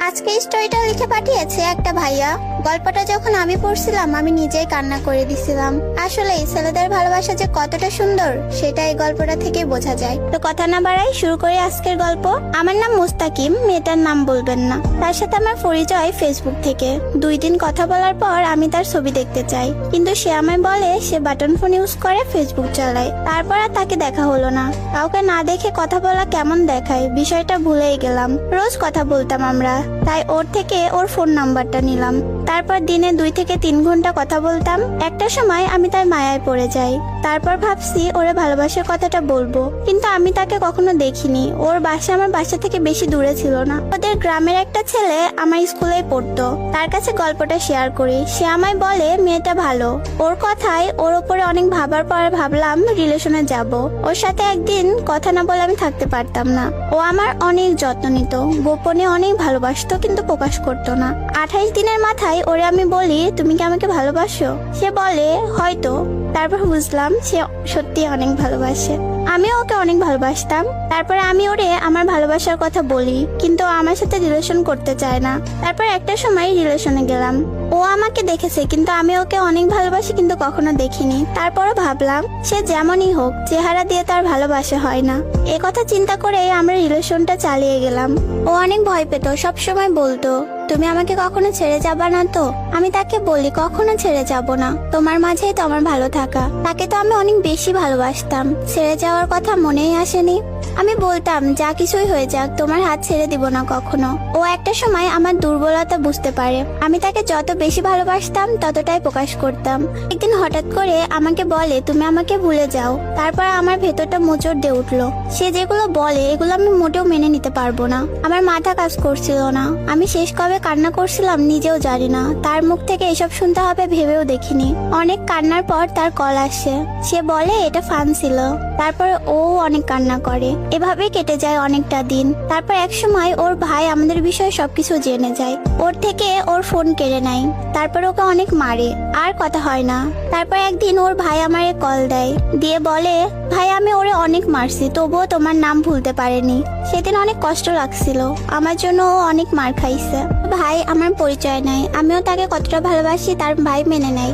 আজকে স্টোরিটা লিখে পাঠিয়েছে একটা ভাইয়া। গল্পটা যখন আমি পড়ছিলাম আমি নিজেই কান্না করে দিছিলাম। আসলে ছেলেদের ভালোবাসা যে কতটা সুন্দর সেটা এই গল্পটা থেকে বোঝা যায়। তো কথা না বাড়াই শুরু করি আজকের গল্প। আমার নাম মুস্তাকিম, মেয়েটার নাম বলবেন না। তার সাথে আমার পরিচয় ফেসবুক থেকে। 2 দিন কথা বলার পর আমি তার ছবি দেখতে চাই, কিন্তু সে আমায় বলে সে বাটন ফোন ইউজ করে, ফেসবুক চালায়। তারপর আর তাকে দেখা হলো না। কাউকে না দেখে কথা বলা কেমন দেখায় বিষয়টা ভুলেই গেলাম। রোজ কথা বলতাম আমরা, তাই ওর থেকে ওর ফোন নাম্বারটা নিলাম। তারপর দিনে 2 থেকে 3 ঘন্টা কথা বলতাম। একটা সময় আমি তার মায়ায় পড়ে যাই। তারপর ভাবছি ওরে ভালোবাসার কথাটা বলবো, কিন্তু আমি তাকে কখনো দেখিনি। ওর বাসা আমার বাসা থেকে বেশি দূরে ছিল না। ওদের গ্রামের একটা ছেলে আমার স্কুলে পড়তো, তার কাছে গল্পটা শেয়ার করি। সে আমায় বলে মেয়েটা ভালো। ওর কথায় ওর উপরে অনেক ভাবার পর ভাবলাম রিলেশনে যাব। ওর সাথে একদিন কথা না বলে আমি থাকতে পারতাম না। ও আমার অনেক যত্ন নিত, গোপনে অনেক ভালোবাসতো, কিন্তু প্রকাশ করতো না। 28 দিনের মাথায় ওরে আমি বলি তুমি কি আমাকে ভালোবাসো? সে বলে হয়তো। তারপর বুঝলাম সে সত্যি অনেক ভালোবাসে। আমিও ওকে অনেক ভালোবাসতাম। তারপরে আমি ওরে আমার ভালোবাসার কথা বলি, কিন্তু ও আমার সাথে রিলেশন করতে চায় না। তারপর একটা সময় রিলেশনে গেলাম। ও আমাকে দেখেছে, কিন্তু আমি ওকে অনেক ভালোবাসি, কিন্তু কখনো দেখিনি। তারপরও ভাবলাম সে যেমনই হোক, চেহারা দিয়ে তার ভালোবাসা হয় না। এ কথা চিন্তা করে আমরা রিলেশনটা চালিয়ে গেলাম। ও অনেক ভয় পেত, সব সময় বলতো তুমি আমাকে কখনো ছেড়ে যাবা না তো? আমি তাকে বলি কখনো ছেড়ে যাব না, তোমার মাঝেই তো আমার ভালো থাকা। তাকে তো আমি অনেক বেশি ভালোবাসতাম, ছেড়ে যাওয়ার কথা মনেই আসেনি। আমি বলতাম যা কিছুই হয়ে যাক তোমার হাত ছেড়ে দিব না কখনো। ও একটা সময় আমার দুর্বলতা বুঝতে পারে। আমি তাকে যত বেশি ভালোবাসতাম ততটাই প্রকাশ করতাম। একদিন হঠাৎ করে আমাকে বলে তুমি আমাকে ভুলে যাও। তারপর আমার ভেতরটা মোচড় দিয়ে উঠলো। সে যেগুলো বলে এগুলো আমি মোটেও মেনে নিতে পারবো না। আমার মাথা কাজ করছিল না। আমি শেষ কবে কান্না করছিলাম নিজেও জানি না। তার মুখ থেকে এসব শুনতে হবে ভেবেও দেখিনি। অনেক কান্নার পর তার কল আসে। সে বলে এটা ফান ছিল। তারপর ও অনেক কান্না করে। এভাবেই কেটে যায় অনেকটা দিন। তারপর এক সময় ওর ভাই আমাদের বিষয়ে সবকিছু জেনে যায়। ওর থেকে ওর ফোন কেড়ে নেয়। তারপর ওকে অনেক মারে, আর কথা হয় না। তারপর একদিন ওর ভাই আমারে কল দেয়, দিয়ে বলে ভাই আমি ওরে অনেক মারছি, তবুও তোমার নাম ভুলতে পারেনি। সেদিন অনেক কষ্ট লাগছিল আমার জন্য। ও অনেক মার খাইছে। ভাই আমার পরিচয় নাই, আমিও তাকে কতটা ভালোবাসি তার ভাই মেনে নেয়।